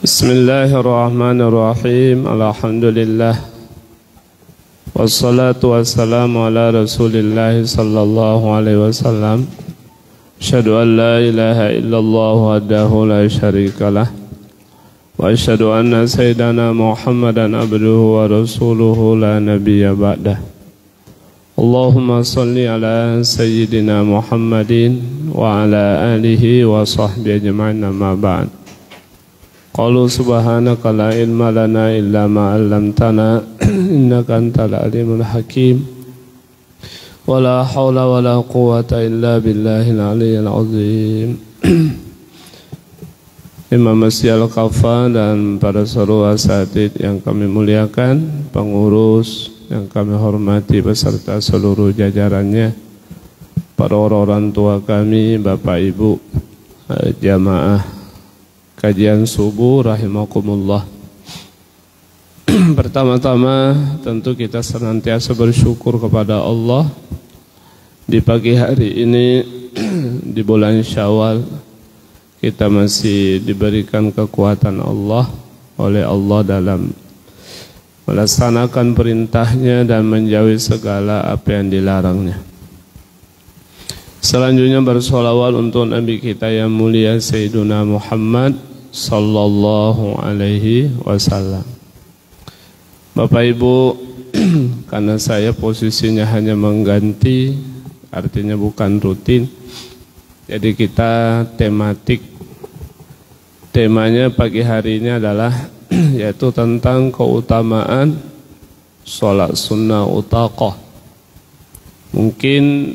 Bismillahirrahmanirrahim. Alhamdulillah. Wassalatu wassalamu ala Rasulillah sallallahu alaihi wasallam. Asyhadu an la ilaha illallah wahdahu la syarikalah. Wa asyhadu anna sayyidana Muhammadan abduhu wa rasuluhu la nabiyya ba'dah. Allahumma salli ala sayyidina Muhammadin wa ala alihi wa sahbihi ajma'in, amma ba'd. Qalu subhanaka la ilma lana illa ma 'allamtana innaka antal alimul hakim. Wala haula wala quwwata illa billahil aliyyil azim. Imam Masjid Al-Kafa dan para seluruh asatidz yang kami muliakan, pengurus yang kami hormati beserta seluruh jajarannya, para orang tua kami, Bapak Ibu, jamaah kajian subuh rahimakumullah. Pertama-tama tentu kita senantiasa bersyukur kepada Allah di pagi hari ini di bulan Syawal kita masih diberikan kekuatan Allah oleh Allah dalam melaksanakan perintahnya dan menjauhi segala apa yang dilarangnya. Selanjutnya bersolawat untuk Nabi kita yang mulia Sayyiduna Muhammad sallallahu alaihi wasallam. Bapak Ibu, karena saya posisinya hanya mengganti, artinya bukan rutin, jadi kita tematik. Temanya pagi hari ini adalah yaitu tentang keutamaan sholat sunnah utaqah. Mungkin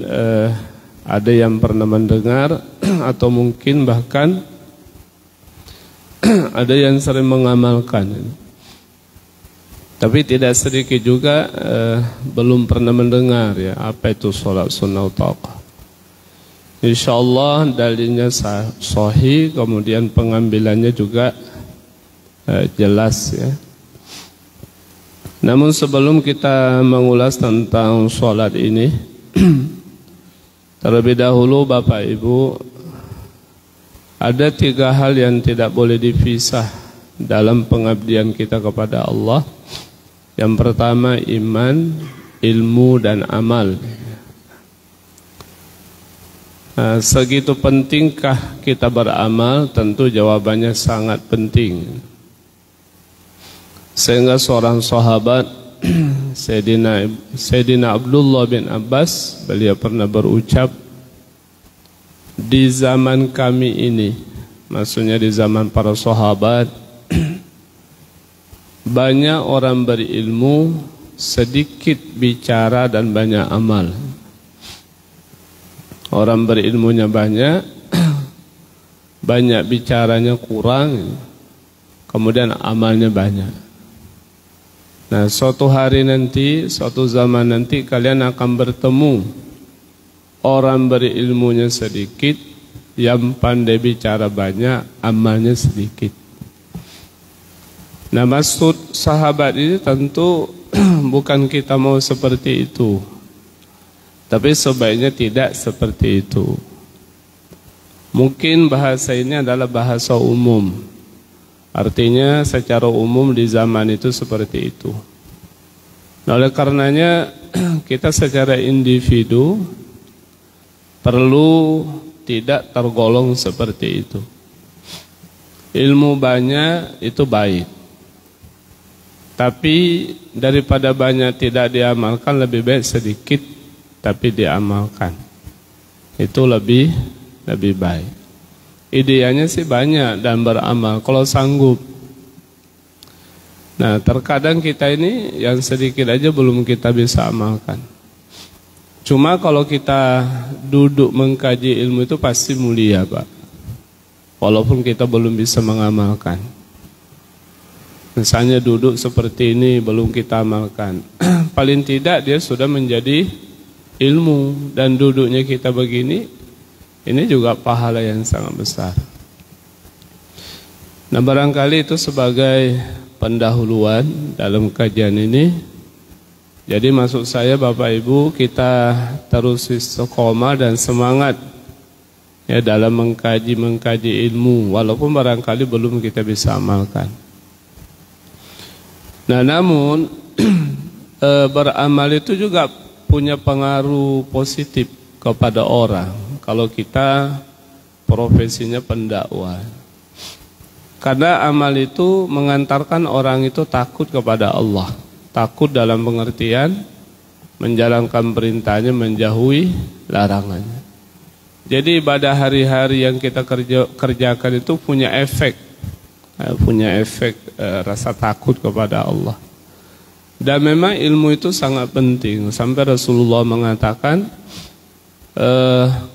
ada yang pernah mendengar atau mungkin bahkan ada yang sering mengamalkan, tapi tidak sedikit juga belum pernah mendengar ya apa itu sholat sunnah utaqah. Insyaallah dalilnya sahih, kemudian pengambilannya juga jelas ya. Namun sebelum kita mengulas tentang sholat ini, terlebih dahulu Bapak Ibu, ada 3 hal yang tidak boleh dipisah dalam pengabdian kita kepada Allah. Yang pertama iman, ilmu dan amal. Nah, segitu pentingkah kita beramal? Tentu jawabannya sangat penting. Sehingga seorang sahabat Sayyidina Abdullah bin Abbas, beliau pernah berucap, di zaman kami ini, maksudnya di zaman para sahabat, banyak orang berilmu, sedikit bicara dan banyak amal. Orang berilmunya banyak, banyak bicaranya kurang, kemudian amalnya banyak. Nah, suatu hari nanti, suatu zaman nanti kalian akan bertemu orang berilmunya sedikit, yang pandai bicara banyak, amalnya sedikit. Nah, maksud sahabat ini tentu bukan kita mau seperti itu, tapi sebaiknya tidak seperti itu. Mungkin bahasa ini adalah bahasa umum, artinya secara umum di zaman itu seperti itu. Nah, oleh karenanya kita secara individu perlu tidak tergolong seperti itu. Ilmu banyak itu baik, tapi daripada banyak tidak diamalkan, lebih baik sedikit tapi diamalkan. Itu lebih baik. Ideanya sih banyak dan beramal kalau sanggup. Nah, terkadang kita ini yang sedikit aja belum kita bisa amalkan. Cuma kalau kita duduk mengkaji ilmu itu pasti mulia, Pak. Walaupun kita belum bisa mengamalkan. Misalnya duduk seperti ini belum kita amalkan. Paling tidak dia sudah menjadi ilmu, dan duduknya kita begini, ini juga pahala yang sangat besar. Nah, barangkali itu sebagai pendahuluan dalam kajian ini. Jadi maksud saya Bapak Ibu, kita terus istiqomah dan semangat ya dalam mengkaji ilmu, walaupun barangkali belum kita bisa amalkan. Nah, namun beramal itu juga punya pengaruh positif kepada orang kalau kita profesinya pendakwah. Karena amal itu mengantarkan orang itu takut kepada Allah. Takut dalam pengertian menjalankan perintahnya, menjauhi larangannya. Jadi ibadah hari-hari yang kita kerjakan itu punya efek rasa takut kepada Allah. Dan memang ilmu itu sangat penting. Sampai Rasulullah mengatakan,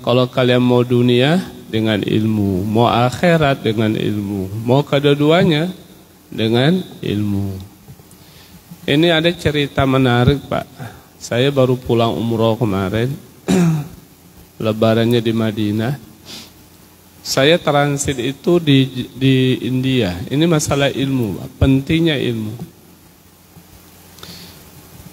kalau kalian mau dunia dengan ilmu, mau akhirat dengan ilmu, mau kedua-duanya dengan ilmu. Ini ada cerita menarik, Pak. Saya baru pulang umroh kemarin. Lebarannya di Madinah. Saya transit itu di India. Ini masalah ilmu, Pak. Pentingnya ilmu.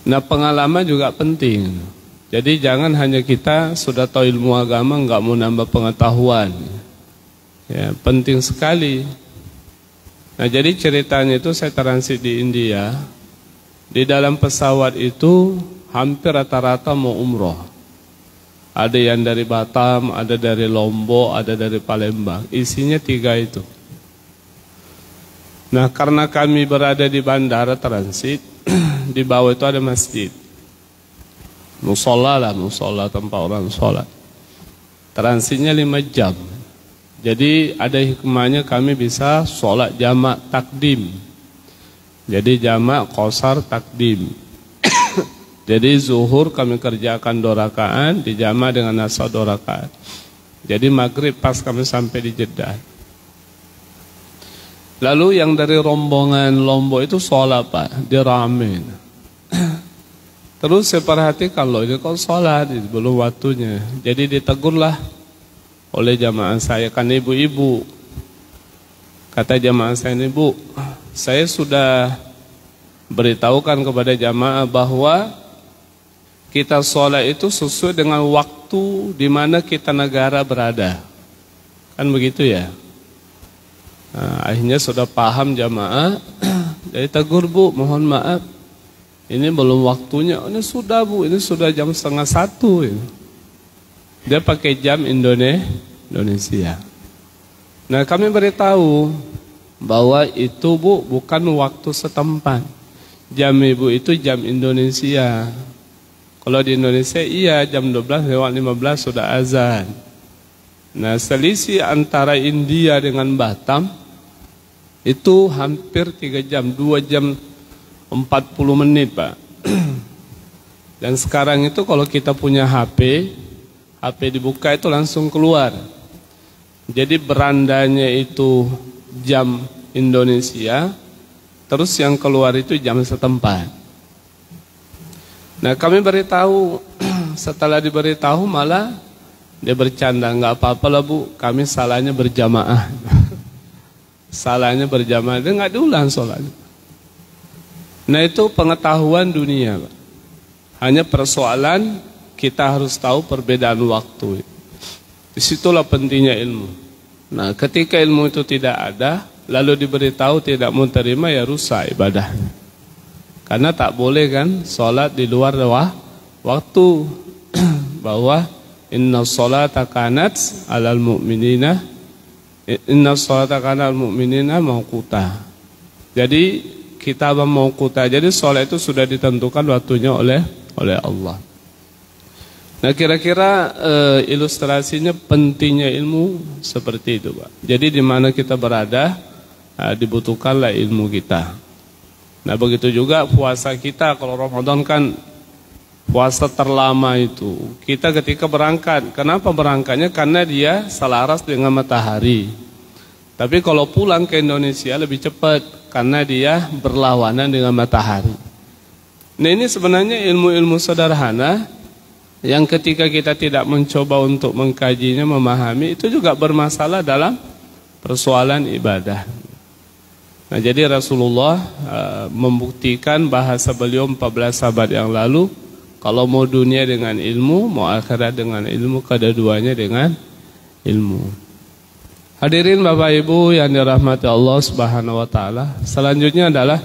Nah, pengalaman juga penting. Jadi jangan hanya kita sudah tahu ilmu agama nggak mau nambah pengetahuan. Ya, penting sekali. Nah, jadi ceritanya itu saya transit di India. Di dalam pesawat itu hampir rata-rata mau umroh. Ada yang dari Batam, ada dari Lombok, ada dari Palembang. Isinya 3 itu. Nah, karena kami berada di bandara transit, di bawah itu ada masjid. Musola tempat orang sholat. Transitnya 5 jam. Jadi ada hikmahnya kami bisa sholat jamak takdim. Jadi jamak qasar takdim. Jadi zuhur kami kerjakan 2 rakaat, dijamak dengan asar 2 rakaat. Jadi maghrib pas kami sampai di Jeddah. Lalu yang dari rombongan Lombok itu sholat, Pak, diramein. Terus saya perhatikan loh, ini kok sholat belum waktunya. Jadi ditegurlah oleh jamaah saya, kan ibu-ibu. Kata jamaah saya, ibu, saya sudah beritahukan kepada jamaah bahwa kita sholat itu sesuai dengan waktu di mana kita negara berada. Kan begitu ya. Nah, akhirnya sudah paham jamaah. Jadi tegur, Bu, mohon maaf, ini belum waktunya. Ini sudah, Bu, ini sudah jam 12:30 ini. Dia pakai jam Indonesia. Nah, kami beritahu bahwa itu, Bu, bukan waktu setempat. Jam Ibu itu jam Indonesia. Kalau di Indonesia iya jam 12:15 sudah azan. Nah, selisih antara India dengan Batam itu hampir 3 jam, 2 jam 40 menit, Pak. Dan sekarang itu kalau kita punya HP dibuka itu langsung keluar. Jadi berandanya itu jam Indonesia, terus yang keluar itu jam setempat. Nah, kami beritahu, setelah diberitahu malah dia bercanda, nggak apa-apa lah, Bu, kami salahnya berjamaah. Salahnya berjamaah, dia nggak diulang sholatnya. Nah, itu pengetahuan dunia, Pak. Hanya persoalan kita harus tahu perbedaan waktu. Disitulah pentingnya ilmu. Nah, ketika ilmu itu tidak ada, lalu diberitahu tidak mau terima, ya rusak ibadahnya. Karena tak boleh kan sholat di luar waktu. Bahwa inna sholata kanat alal mu'minina mauquta. Jadi kita mauquta. Jadi sholat itu sudah ditentukan waktunya oleh Allah. Nah, kira-kira ilustrasinya pentingnya ilmu seperti itu, Pak. Jadi di mana kita berada, dibutuhkanlah ilmu kita. Nah, begitu juga puasa kita. Kalau Ramadan kan puasa terlama itu. Kita ketika berangkat, kenapa berangkatnya? Karena dia selaras dengan matahari. Tapi kalau pulang ke Indonesia lebih cepat, karena dia berlawanan dengan matahari. Nah, ini sebenarnya ilmu-ilmu sederhana yang ketika kita tidak mencoba untuk mengkajinya, memahami, itu juga bermasalah dalam persoalan ibadah. Nah, jadi Rasulullah membuktikan bahasa beliau 14 abad yang lalu, kalau mau dunia dengan ilmu, mau akhirat dengan ilmu, kedua-duanya dengan ilmu. Hadirin Bapak Ibu yang dirahmati Allah Subhanahu wa taala, selanjutnya adalah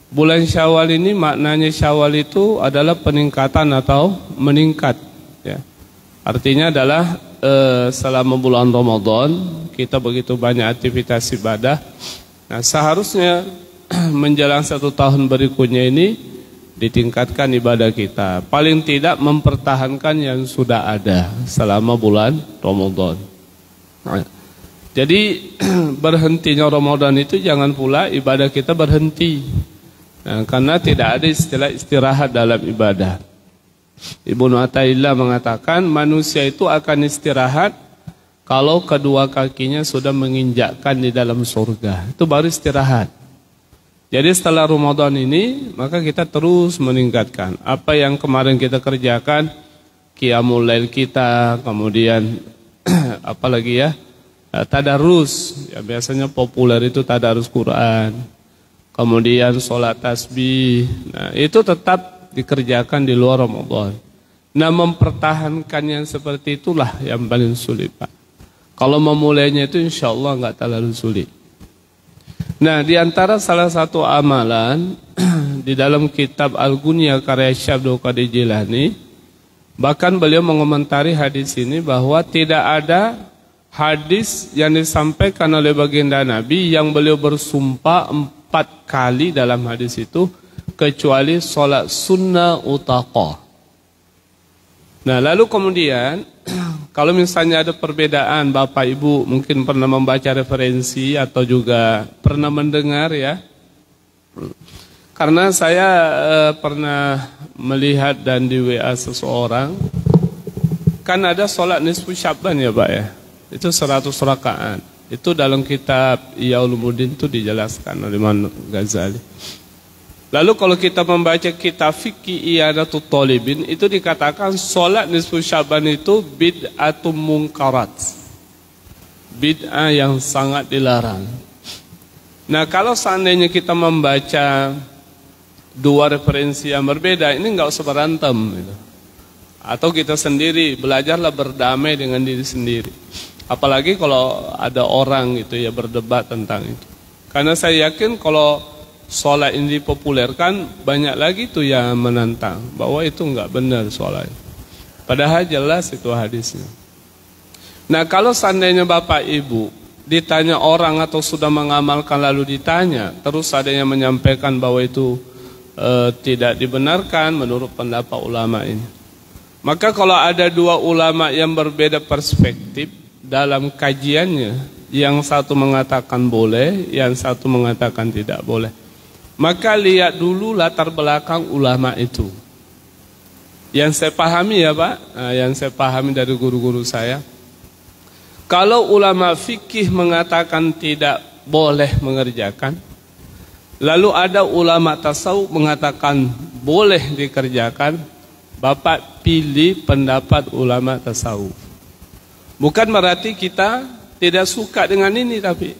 bulan Syawal ini, maknanya Syawal itu adalah peningkatan atau meningkat, ya. Artinya adalah selama bulan Ramadan kita begitu banyak aktivitas ibadah. Nah, seharusnya menjelang 1 tahun berikutnya ini ditingkatkan ibadah kita. Paling tidak mempertahankan yang sudah ada selama bulan Ramadan. Nah, jadi berhentinya Ramadan itu jangan pula ibadah kita berhenti. Nah, karena tidak ada istilah istirahat dalam ibadah. Ibnu Athaillah mengatakan manusia itu akan istirahat kalau kedua kakinya sudah menginjakkan di dalam surga. Itu baru istirahat. Jadi setelah Ramadan ini maka kita terus meningkatkan apa yang kemarin kita kerjakan, qiyamul lail kita, kemudian apalagi ya, tadarus, ya biasanya populer itu tadarus Quran, kemudian sholat tasbih. Nah, itu tetap dikerjakan di luar Ramadan. Nah, mempertahankan yang seperti itulah yang paling sulit, Pak. Kalau memulainya itu insya Allah nggak terlalu sulit. Nah, di antara salah satu amalan di dalam kitab Al-Ghunya karya Syekh Abdul Qadir Jilani, bahkan beliau mengomentari hadis ini bahwa tidak ada hadis yang disampaikan oleh baginda Nabi yang beliau bersumpah 4 kali dalam hadis itu kecuali sholat sunnah utaqah. Nah, lalu kemudian kalau misalnya ada perbedaan, Bapak Ibu mungkin pernah membaca referensi atau juga pernah mendengar ya. Karena saya pernah melihat dan di WA seseorang, kan ada sholat nisfu Sya'ban ya Pak ya. Itu 100 rakaat. Itu dalam kitab Ihya Ulumuddin itu dijelaskan oleh Imam Ghazali. Lalu kalau kita membaca kitab fikih I'anatul Talibin, itu dikatakan sholat nisfu Sya'ban itu bid'atum munkarat. Bid'ah yang sangat dilarang. Nah, kalau seandainya kita membaca 2 referensi yang berbeda, ini nggak usah berantem gitu. Atau kita sendiri belajarlah berdamai dengan diri sendiri. Apalagi kalau ada orang gitu ya berdebat tentang itu. Karena saya yakin kalau sholat ini dipopulerkan, banyak lagi tuh yang menantang bahwa itu enggak benar sholat. Padahal jelas itu hadisnya. Nah, kalau seandainya Bapak Ibu ditanya orang atau sudah mengamalkan lalu ditanya, terus ada yang menyampaikan bahwa itu tidak dibenarkan menurut pendapat ulama ini. Maka kalau ada 2 ulama yang berbeda perspektif dalam kajiannya, yang satu mengatakan boleh, yang satu mengatakan tidak boleh, maka lihat dulu latar belakang ulama itu. Yang saya pahami ya Pak, yang saya pahami dari guru-guru saya, kalau ulama fikih mengatakan tidak boleh mengerjakan, lalu ada ulama tasawuf mengatakan boleh dikerjakan, Bapak pilih pendapat ulama tasawuf. Bukan berarti kita tidak suka dengan ini, tapi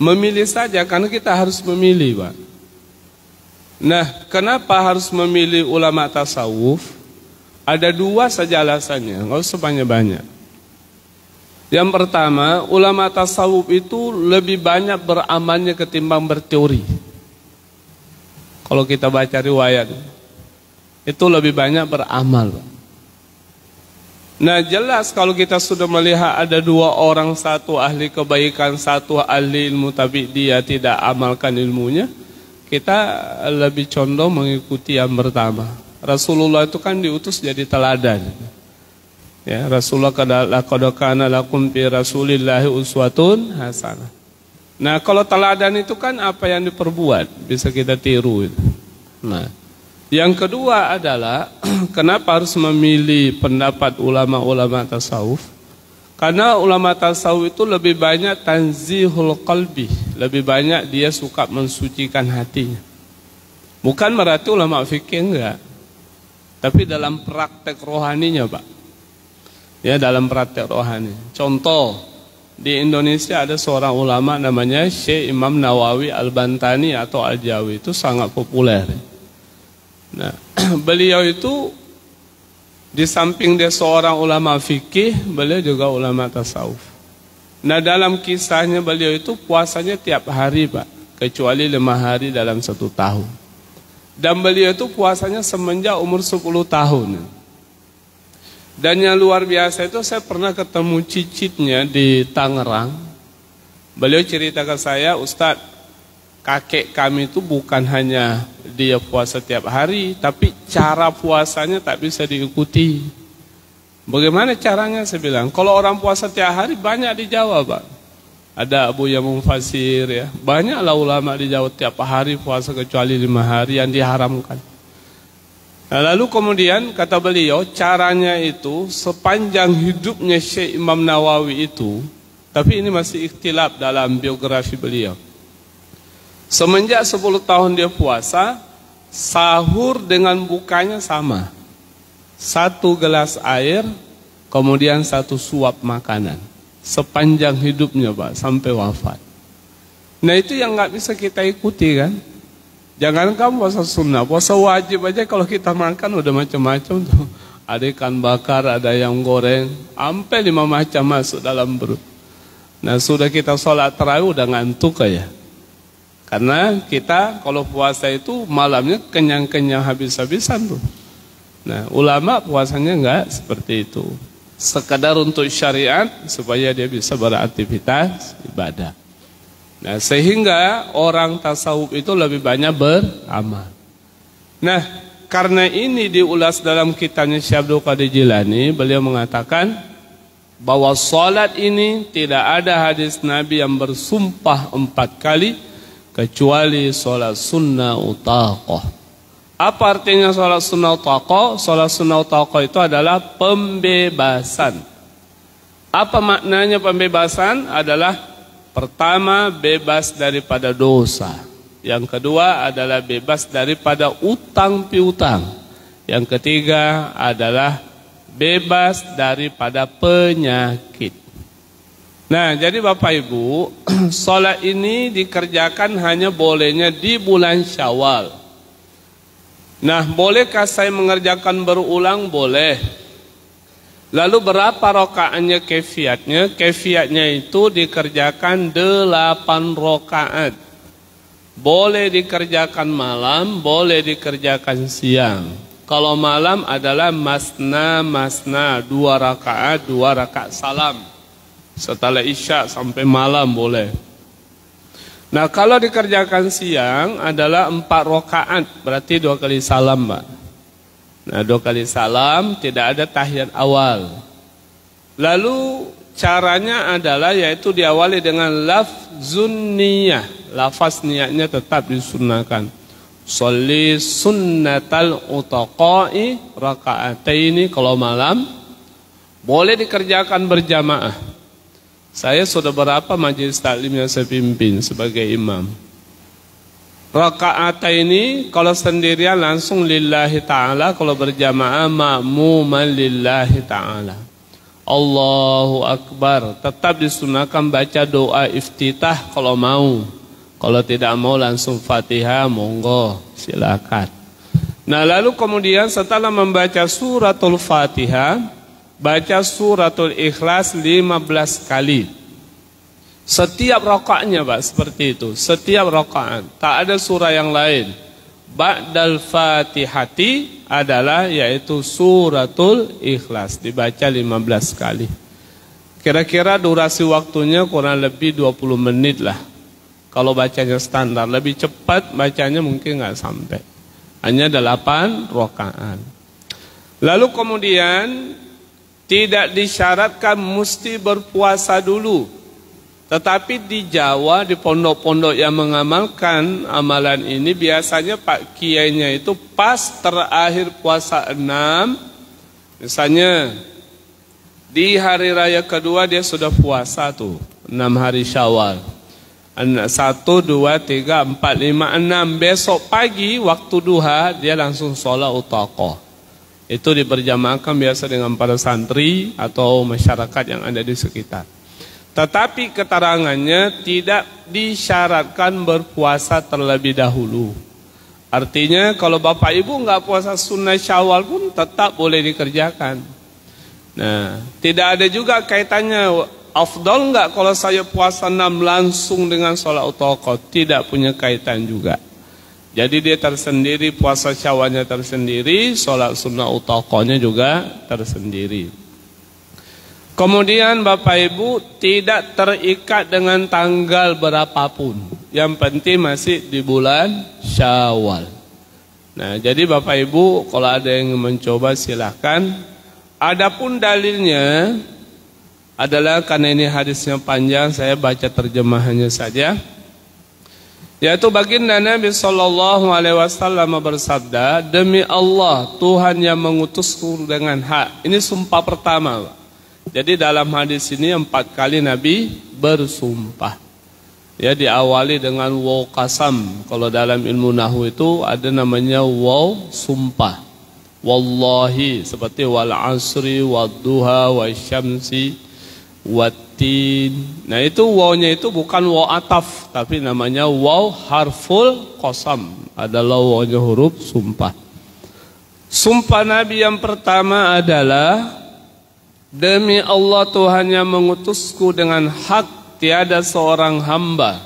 memilih saja, karena kita harus memilih, Pak. Nah, kenapa harus memilih ulama tasawuf? Ada 2 saja alasannya, nggak usah banyak-banyak. Yang pertama, ulama tasawuf itu lebih banyak beramalnya ketimbang berteori. Kalau kita baca riwayat, itu lebih banyak beramal, Pak. Nah, jelas kalau kita sudah melihat ada 2 orang, satu ahli kebaikan, satu ahli ilmu, tapi dia tidak amalkan ilmunya, kita lebih condong mengikuti yang pertama. Rasulullah itu kan diutus jadi teladan. Ya, Rasulullah laqad kana lakum fi Rasulillahi uswatun hasanah. Nah, kalau teladan itu kan apa yang diperbuat bisa kita tiru. Nah, yang kedua adalah kenapa harus memilih pendapat ulama-ulama tasawuf? Karena ulama tasawuf itu lebih banyak tanzihul qalbi, lebih banyak dia suka mensucikan hatinya. Bukan berarti ulama fikih enggak, tapi dalam praktek rohaninya, Pak. Ya, dalam praktek rohani. Contoh, di Indonesia ada seorang ulama namanya Syekh Imam Nawawi Al-Bantani atau Al-Jawi, itu sangat populer. Nah, beliau itu Di samping dia seorang ulama fikih, beliau juga ulama tasawuf. Nah, dalam kisahnya beliau itu puasanya tiap hari, Pak, kecuali 5 hari dalam 1 tahun. Dan beliau itu puasanya semenjak umur 10 tahun. Dan yang luar biasa itu saya pernah ketemu cicitnya di Tangerang. Beliau cerita ke saya, Ustadz, kakek kami itu bukan hanya dia puasa tiap hari, tapi cara puasanya tak bisa diikuti. Bagaimana caranya? Saya bilang, kalau orang puasa tiap hari banyak di Jawa, Pak. Ada Abu Yamun Fasir, ya. Banyaklah ulama di Jawa tiap hari puasa kecuali 5 hari yang diharamkan. Nah, lalu kemudian kata beliau, caranya itu sepanjang hidupnya Syekh Imam Nawawi itu, tapi ini masih ikhtilaf dalam biografi beliau. Semenjak 10 tahun dia puasa, sahur dengan bukanya sama. 1 gelas air, kemudian 1 suap makanan. Sepanjang hidupnya, Pak, sampai wafat. Nah, itu yang nggak bisa kita ikuti, kan? Jangan kamu puasa sunnah, puasa wajib aja kalau kita makan udah macam-macam tuh. Ada ikan bakar, ada yang goreng, sampai 5 macam masuk dalam perut. Nah, sudah kita sholat tarawih udah ngantuk aja. Karena kita kalau puasa itu malamnya kenyang-kenyang habis-habisan tuh. Nah, ulama puasanya enggak seperti itu. Sekadar untuk syariat supaya dia bisa beraktivitas ibadah. Nah, sehingga orang tasawuf itu lebih banyak beramal. Nah, karena ini diulas dalam kitabnya Syekh Abdul Qadir Jilani, beliau mengatakan bahwa salat ini tidak ada hadis Nabi yang bersumpah 4 kali kecuali sholat sunnah utaqah. Apa artinya sholat sunnah utaqah? Sholat sunnah utaqah itu adalah pembebasan. Apa maknanya pembebasan? Adalah pertama, bebas daripada dosa. Yang kedua adalah bebas daripada utang piutang. Yang ketiga adalah bebas daripada penyakit. Nah, jadi Bapak Ibu, sholat ini dikerjakan hanya bolehnya di bulan Syawal. Nah, bolehkah saya mengerjakan berulang? Boleh. Lalu berapa rakaatnya kefiatnya? Kefiatnya itu dikerjakan 8 rakaat. Boleh dikerjakan malam, boleh dikerjakan siang. Kalau malam adalah masna, 2 rakaat, 2 rakaat salam. Setelah isya sampai malam boleh. Nah, kalau dikerjakan siang adalah 4 rakaat, berarti 2 kali salam, Pak. Nah, 2 kali salam, tidak ada tahiyat awal. Lalu caranya adalah yaitu diawali dengan lafzun niyah. Lafaz niatnya tetap disunahkan. Sholli sunnatal utaqa'i raka'ataini kalau malam. Boleh dikerjakan berjamaah. Saya sudah berapa majelis taklim yang saya pimpin sebagai imam. Rakaat ini kalau sendirian langsung lillahi ta'ala, kalau berjamaah ma'muman lillahi ta'ala. Allahu Akbar. Tetap disunahkan baca doa iftitah kalau mau. Kalau tidak mau langsung Fatihah, monggo, silakan. Nah, lalu kemudian setelah membaca suratul Fatihah, baca suratul Ikhlas 15 kali. Setiap rakaatnya, Pak, seperti itu. Setiap rakaat, tak ada surah yang lain. Ba'dal Fatihati adalah yaitu suratul Ikhlas, dibaca 15 kali. Kira-kira durasi waktunya kurang lebih 20 menit lah. Kalau bacanya standar, lebih cepat bacanya mungkin nggak sampai. Hanya 8 rakaat. Lalu kemudian tidak disyaratkan mesti berpuasa dulu. Tetapi di Jawa, di pondok-pondok yang mengamalkan amalan ini, biasanya Pak Kiainya itu pas terakhir puasa 6, misalnya di hari raya kedua dia sudah puasa tuh, 6 hari Syawal. 1, 2, 3, 4, 5, 6. Besok pagi waktu duha dia langsung sholat utaqah. Itu diberjamaahkan biasa dengan para santri atau masyarakat yang ada di sekitar. Tetapi keterangannya tidak disyaratkan berpuasa terlebih dahulu. Artinya kalau bapak ibu nggak puasa sunnah Syawal pun tetap boleh dikerjakan. Nah, tidak ada juga kaitannya afdal nggak kalau saya puasa 6 langsung dengan sholat utaqah. Tidak punya kaitan juga. Jadi dia tersendiri, puasa Syawalnya tersendiri, sholat sunnah utaqahnya juga tersendiri. Kemudian bapak ibu tidak terikat dengan tanggal berapapun. Yang penting masih di bulan Syawal. Nah, jadi bapak ibu kalau ada yang mencoba silahkan. Adapun dalilnya adalah karena ini hadisnya panjang, saya baca terjemahannya saja. Yaitu baginda Nabi SAW bersabda, demi Allah Tuhan yang mengutusku dengan hak. Ini sumpah pertama, Pak. Jadi dalam hadis ini 4 kali Nabi bersumpah. Ya, diawali dengan waw qasam. Kalau dalam ilmu nahwu itu ada namanya waw sumpah. Wallahi, seperti wal asri, wad duha, wasyamsi, watin. Nah, itu wawnya itu bukan waw ataf, tapi namanya waw harful qasam. Adalah wawnya huruf sumpah. Sumpah Nabi yang pertama adalah, demi Allah Tuhan yang mengutusku dengan hak, tiada seorang hamba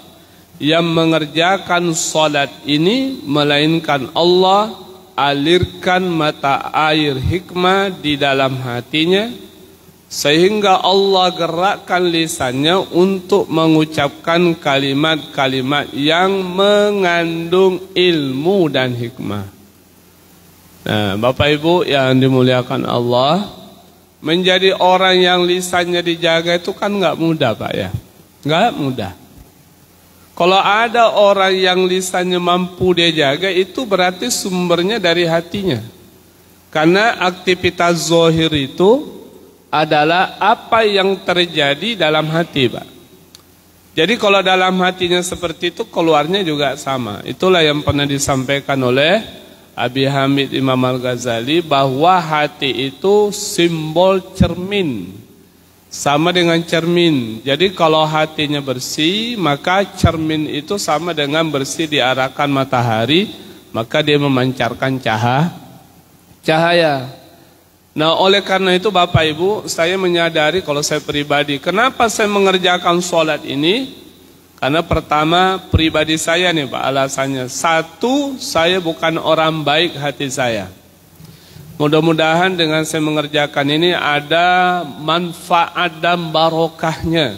yang mengerjakan salat ini melainkan Allah alirkan mata air hikmah di dalam hatinya, sehingga Allah gerakkan lisannya untuk mengucapkan kalimat-kalimat yang mengandung ilmu dan hikmah. Nah, Bapak Ibu yang dimuliakan Allah, menjadi orang yang lisannya dijaga itu kan nggak mudah, Pak ya. Nggak mudah. Kalau ada orang yang lisannya mampu dia jaga, itu berarti sumbernya dari hatinya. Karena aktivitas zahir itu adalah apa yang terjadi dalam hati, Pak. Jadi kalau dalam hatinya seperti itu, keluarnya juga sama. Itulah yang pernah disampaikan oleh Abi Hamid Imam Al-Ghazali, bahwa hati itu simbol cermin. Sama dengan cermin. Jadi kalau hatinya bersih, maka cermin itu sama dengan bersih diarahkan matahari, maka dia memancarkan cahaya. Nah, oleh karena itu Bapak Ibu, saya menyadari kalau saya pribadi, kenapa saya mengerjakan sholat ini? Karena pertama, pribadi saya nih Pak, alasannya. Satu, saya bukan orang baik hati saya. Mudah-mudahan dengan saya mengerjakan ini ada manfaat dan barokahnya.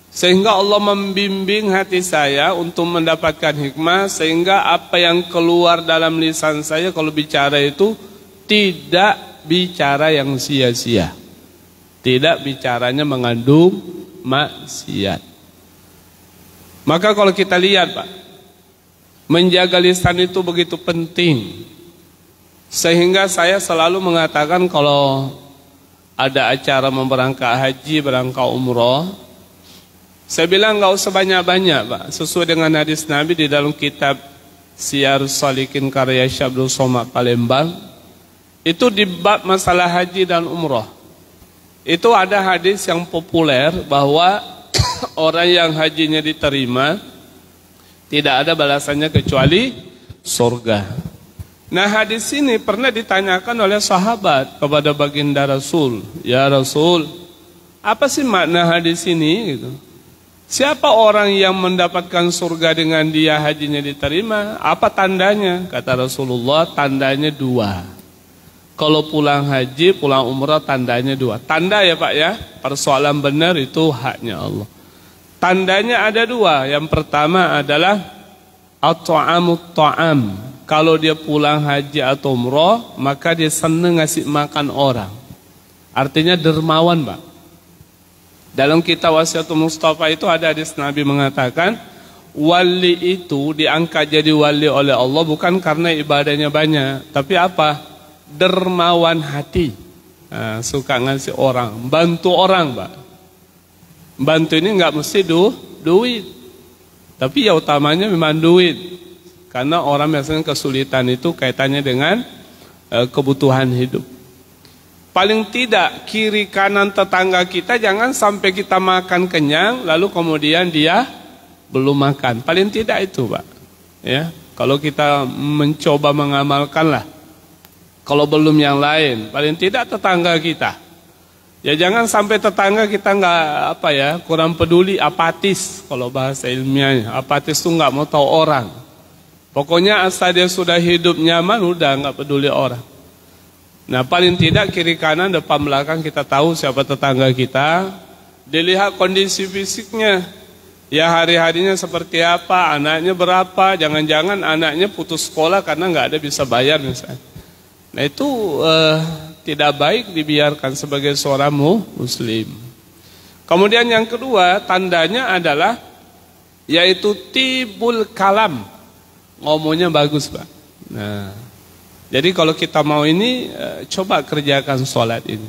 Sehingga Allah membimbing hati saya untuk mendapatkan hikmah. Sehingga apa yang keluar dalam lisan saya kalau bicara itu tidak bicara yang sia-sia. Tidak bicaranya mengandung maksiat. Maka kalau kita lihat Pak, menjaga lisan itu begitu penting. Sehingga saya selalu mengatakan kalau ada acara memberangkat haji, berangkat umroh, saya bilang nggak usah banyak-banyak Pak. Sesuai dengan hadis Nabi di dalam kitab Syiar Salikin karya Syekh Abdul Somad Palembang, itu di bab masalah haji dan umroh. Itu ada hadis yang populer bahwa orang yang hajinya diterima tidak ada balasannya kecuali surga. Nah, hadis ini pernah ditanyakan oleh sahabat kepada baginda Rasul. Ya Rasul, apa sih makna hadis ini? Gitu. Siapa orang yang mendapatkan surga dengan dia hajinya diterima? Apa tandanya? Kata Rasulullah, tandanya 2. Kalau pulang haji, pulang umrah, tandanya 2. Tanda ya Pak ya, persoalan benar itu haknya Allah. Tandanya ada 2. Yang pertama adalah at-ta'amut ta'am. Kalau dia pulang haji atau umrah, maka dia senang ngasih makan orang. Artinya dermawan, Pak. Dalam kitab Wasiatul Mustafa itu ada hadis Nabi mengatakan, wali itu diangkat jadi wali oleh Allah bukan karena ibadahnya banyak, tapi apa? Dermawan hati. Nah, suka ngasih orang, bantu orang, Pak. Bantu ini nggak mesti duit, tapi ya utamanya memang duit. Karena orang biasanya kesulitan itu kaitannya dengan kebutuhan hidup. Paling tidak kiri kanan tetangga kita jangan sampai kita makan kenyang lalu kemudian dia belum makan. Paling tidak itu Pak. Ya, kalau kita mencoba mengamalkanlah. Kalau belum yang lain, paling tidak tetangga kita. Ya jangan sampai tetangga kita kurang peduli, apatis kalau bahasa ilmiahnya. Apatis itu nggak mau tahu orang. Pokoknya asal dia sudah hidup nyaman, udah nggak peduli orang. Nah paling tidak kiri kanan depan belakang kita tahu siapa tetangga kita. Dilihat kondisi fisiknya. Ya hari-harinya seperti apa, anaknya berapa, jangan-jangan anaknya putus sekolah karena nggak ada bisa bayar misalnya. Nah itu tidak baik dibiarkan sebagai seorang muslim. Kemudian yang kedua tandanya adalah yaitu tibul kalam, ngomongnya bagus Pak. Nah, jadi kalau kita mau ini coba kerjakan sholat ini.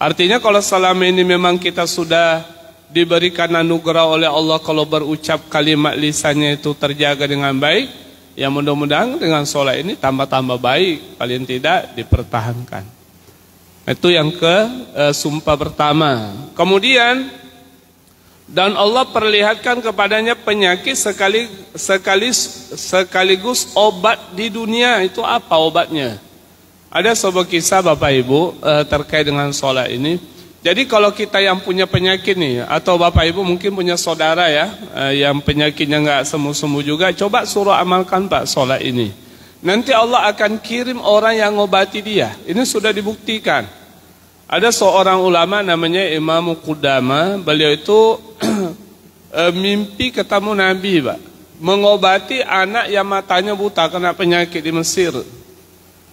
Artinya kalau selama ini memang kita sudah diberikan anugerah oleh Allah kalau berucap kalimat lisannya itu terjaga dengan baik, ya mudah-mudahan dengan sholat ini tambah-tambah baik, paling tidak dipertahankan. Itu yang sumpah pertama. Kemudian dan Allah perlihatkan kepadanya penyakit sekaligus obat di dunia. Itu apa obatnya? Ada sebuah kisah Bapak Ibu terkait dengan sholat ini. Jadi kalau kita yang punya penyakit nih, atau Bapak Ibu mungkin punya saudara ya, yang penyakitnya nggak sembuh-sembuh juga, coba suruh amalkan Pak sholat ini. Nanti Allah akan kirim orang yang ngobati dia. Ini sudah dibuktikan. Ada seorang ulama namanya Imam Qudama, beliau itu mimpi ketemu Nabi Pak, mengobati anak yang matanya buta kena penyakit di Mesir.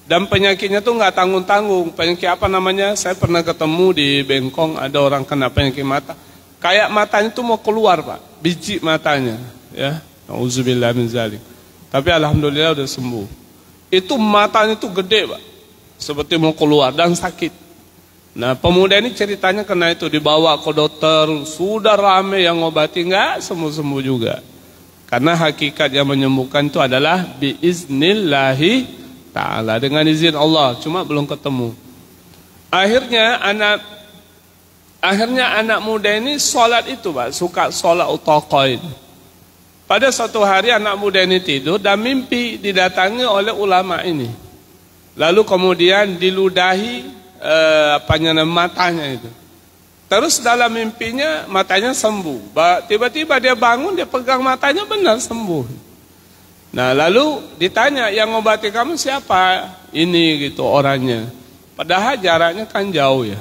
Dan penyakitnya tuh nggak tanggung-tanggung. Penyakit apa namanya? Saya pernah ketemu di Bengkong, ada orang kena penyakit mata. Kayak matanya tuh mau keluar Pak, biji matanya. Ya, auzubillah min zalik. Tapi alhamdulillah udah sembuh. Itu matanya tuh gede Pak, seperti mau keluar dan sakit. Nah pemuda ini ceritanya kena itu, dibawa ke dokter, sudah rame yang ngobati, nggak sembuh-sembuh juga. Karena hakikat yang menyembuhkan itu adalah biiznillahi ta'ala, dengan izin Allah, cuma belum ketemu. Akhirnya anak muda ini sholat itu Pak, suka sholat utaqain. Pada suatu hari anak muda ini tidur dan mimpi didatangi oleh ulama ini. Lalu kemudian diludahi matanya itu. Terus dalam mimpinya matanya sembuh. Tiba-tiba dia bangun, dia pegang matanya, benar sembuh. Nah lalu ditanya, yang ngobati kamu siapa? Ini gitu orangnya. Padahal jaraknya kan jauh ya.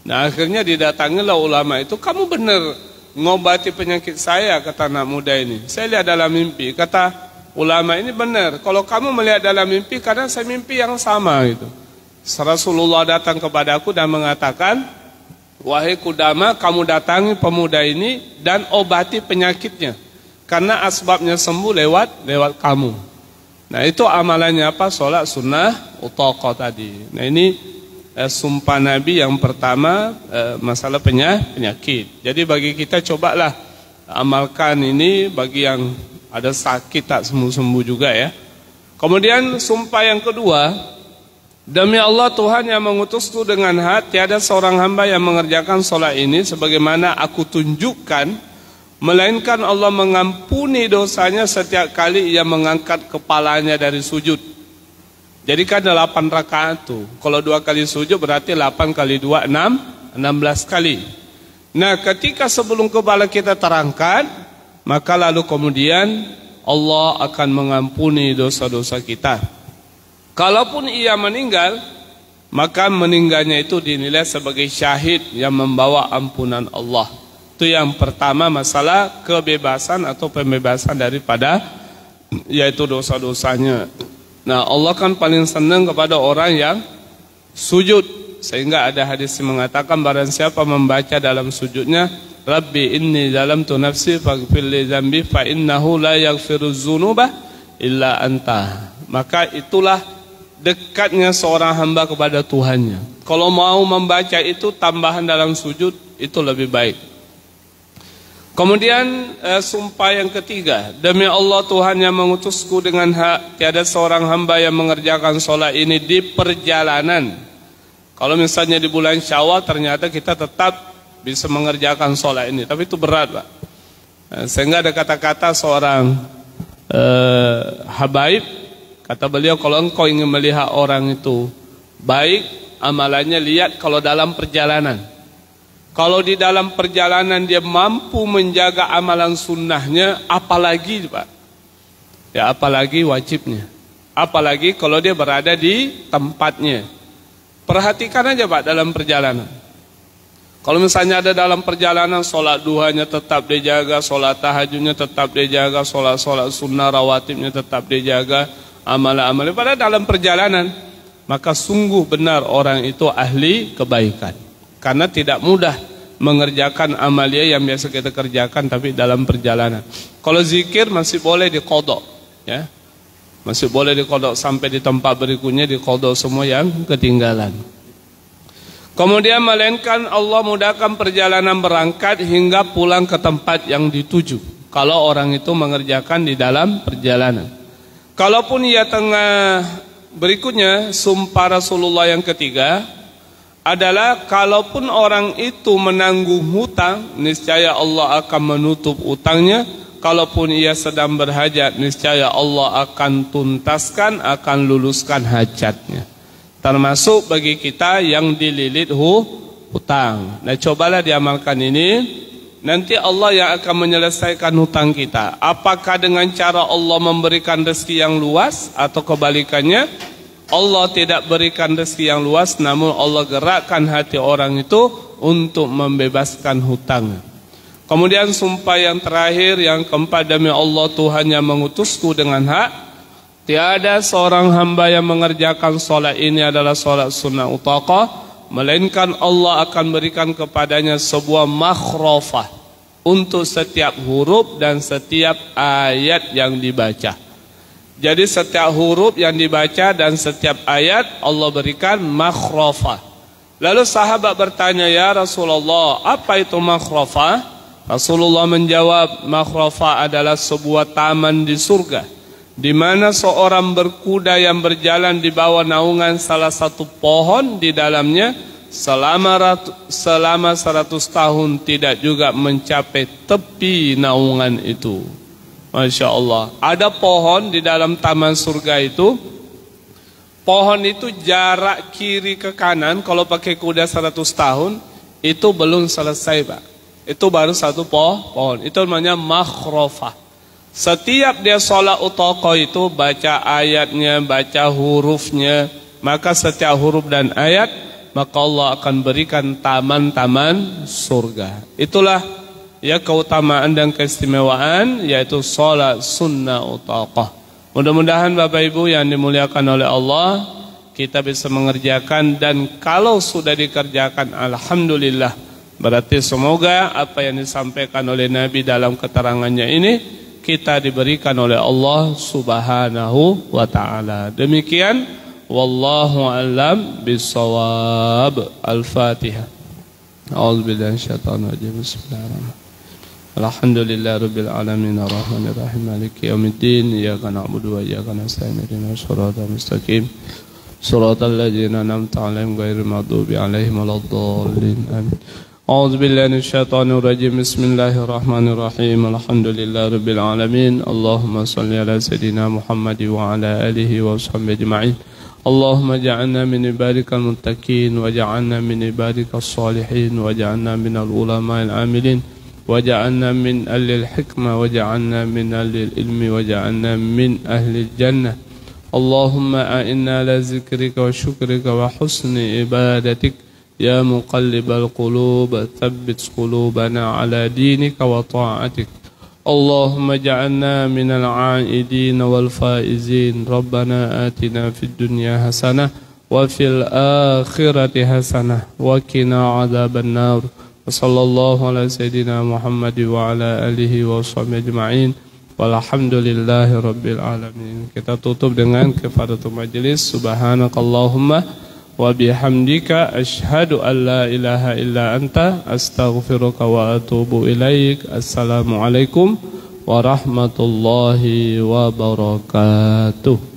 Nah akhirnya didatangilah ulama itu, kamu benar ngobati penyakit saya, kata anak muda ini. Saya lihat dalam mimpi. Kata ulama ini, benar. Kalau kamu melihat dalam mimpi, karena saya mimpi yang sama gitu. Rasulullah datang kepadaku dan mengatakan, wahai Qudama, kamu datangi pemuda ini dan obati penyakitnya. Karena asbabnya sembuh lewat kamu. Nah itu amalannya apa? Sholat sunnah utaqah tadi. Nah ini sumpah Nabi yang pertama masalah penyakit. Jadi bagi kita cobalah amalkan ini, bagi yang ada sakit tak sembuh-sembuh juga ya. Kemudian sumpah yang kedua, demi Allah Tuhan yang mengutusku dengan hak, tiada seorang hamba yang mengerjakan sholat ini sebagaimana aku tunjukkan, melainkan Allah mengampuni dosanya setiap kali ia mengangkat kepalanya dari sujud. Jadi kan 8 rakaat tuh. Kalau 2 kali sujud berarti 8 kali 2, 16 kali. Nah ketika sebelum kepala kita terangkat, maka lalu kemudian Allah akan mengampuni dosa-dosa kita. Kalaupun ia meninggal, maka meninggalnya itu dinilai sebagai syahid yang membawa ampunan Allah. Itu yang pertama, masalah kebebasan atau pembebasan daripada yaitu dosa-dosanya. Nah Allah kan paling senang kepada orang yang sujud. Sehingga ada hadis yang mengatakan, barang siapa membaca dalam sujudnya, Rabbi inni zalamtu nafsi faghfir li dzambi fa innahu la yaghfiru dzunuba illa anta. Maka itulah dekatnya seorang hamba kepada Tuhannya. Kalau mau membaca itu tambahan dalam sujud, itu lebih baik. Kemudian sumpah yang ketiga, demi Allah Tuhan yang mengutusku dengan hak, tiada seorang hamba yang mengerjakan sholat ini di perjalanan. Kalau misalnya di bulan Syawal ternyata kita tetap bisa mengerjakan sholat ini, tapi itu berat Pak. Sehingga ada kata-kata seorang Habaib, kata beliau, kalau engkau ingin melihat orang itu baik amalannya, lihat kalau dalam perjalanan. Kalau di dalam perjalanan dia mampu menjaga amalan sunnahnya, apalagi Pak, ya apalagi wajibnya, apalagi kalau dia berada di tempatnya. Perhatikan aja Pak dalam perjalanan. Kalau misalnya ada dalam perjalanan, sholat duhanya tetap dijaga, sholat tahajudnya tetap dijaga, sholat sunnah rawatibnya tetap dijaga, amal-amal pada dalam perjalanan, maka sungguh benar orang itu ahli kebaikan. Karena tidak mudah mengerjakan amalia yang biasa kita kerjakan tapi dalam perjalanan. Kalau zikir masih boleh diqodok, ya, masih boleh diqodok sampai di tempat berikutnya, diqodok semua yang ketinggalan. Kemudian melainkan Allah mudahkan perjalanan berangkat hingga pulang ke tempat yang dituju, kalau orang itu mengerjakan di dalam perjalanan. Kalaupun ia tengah, berikutnya sumpah Rasulullah yang ketiga adalah kalaupun orang itu menanggung hutang, niscaya Allah akan menutup hutangnya. Kalaupun ia sedang berhajat, niscaya Allah akan tuntaskan, akan luluskan hajatnya. Termasuk bagi kita yang dililit hutang. Nah, cobalah diamalkan ini. Nanti Allah yang akan menyelesaikan hutang kita. Apakah dengan cara Allah memberikan rezeki yang luas, atau kebalikannya, Allah tidak berikan rezeki yang luas, namun Allah gerakkan hati orang itu untuk membebaskan hutang. Kemudian sumpah yang terakhir, yang keempat, demi Allah Tuhan yang mengutusku dengan hak, tiada seorang hamba yang mengerjakan solat ini adalah solat sunnah utaqah, melainkan Allah akan berikan kepadanya sebuah makhrafah untuk setiap huruf dan setiap ayat yang dibaca. Jadi setiap huruf yang dibaca dan setiap ayat Allah berikan makhrafah. Lalu sahabat bertanya, ya Rasulullah, apa itu makhrafah? Rasulullah menjawab, makhrafah adalah sebuah taman di surga, di mana seorang berkuda yang berjalan di bawah naungan salah satu pohon di dalamnya selama 100 tahun tidak juga mencapai tepi naungan itu. Masya Allah. Ada pohon di dalam taman surga itu. Pohon itu jarak kiri ke kanan, kalau pakai kuda 100 tahun itu belum selesai Pak. Itu baru satu pohon. Itu namanya makhrafah. Setiap dia sholat utaqah itu baca ayatnya, baca hurufnya, maka setiap huruf dan ayat, maka Allah akan berikan taman-taman surga. Itulah ya keutamaan dan keistimewaan, yaitu sholat sunnah utaqah. Mudah-mudahan Bapak Ibu yang dimuliakan oleh Allah, kita bisa mengerjakan, dan kalau sudah dikerjakan, alhamdulillah, berarti semoga apa yang disampaikan oleh Nabi dalam keterangannya ini kita diberikan oleh Allah Subhanahu wa ta'ala. Demikian, wallahu a'lam bissawab. Al-Fatihah. A'udzubillahi minasyaitonir rajim. Bismillahirrahmanirrahim. Alhamdulillahi rabbil alamin arrahmanir rahim maliki yaumiddin iyyaka na'budu wa iyyaka nasta'in ihdinas siratal mustaqim siratal ladzina an'amta 'alaihim ghairil maghdubi 'alaihim waladdallin. Amin. أعوذ بالله من الشيطان الرجيم بسم الله الرحمن الرحيم الحمد لله رب العالمين اللهم صل على سيدنا محمد وعلى آله وصحبه أجمعين اللهم اجعلنا من عبادك المتقين واجعلنا من عبادك الصالحين واجعلنا من العلماء العاملين واجعلنا من أهل الحكمة واجعلنا من أهل العلم واجعلنا من أهل الجنة اللهم أعنا على ذكرك وشكرك وحسن عبادتك يا مقلب القلوب ثبت قلوبنا على دينك وطاعتك اللهم اجعلنا من العائدين والفائزين ربنا آتنا في الدنيا حسنة وفي الآخرة حسنة وقنا عذاب النار وصلى الله على سيدنا محمد وعلى آله وصحبه أجمعين walhamdulillahi rabbil alamin. Kita tutup dengan kifaratul majelis. Subhanakallahumma wa bihamdika asyhadu an la ilaha illa anta astaghfiruka wa atubu ilaik. Assalamualaikum warahmatullahi wabarakatuh.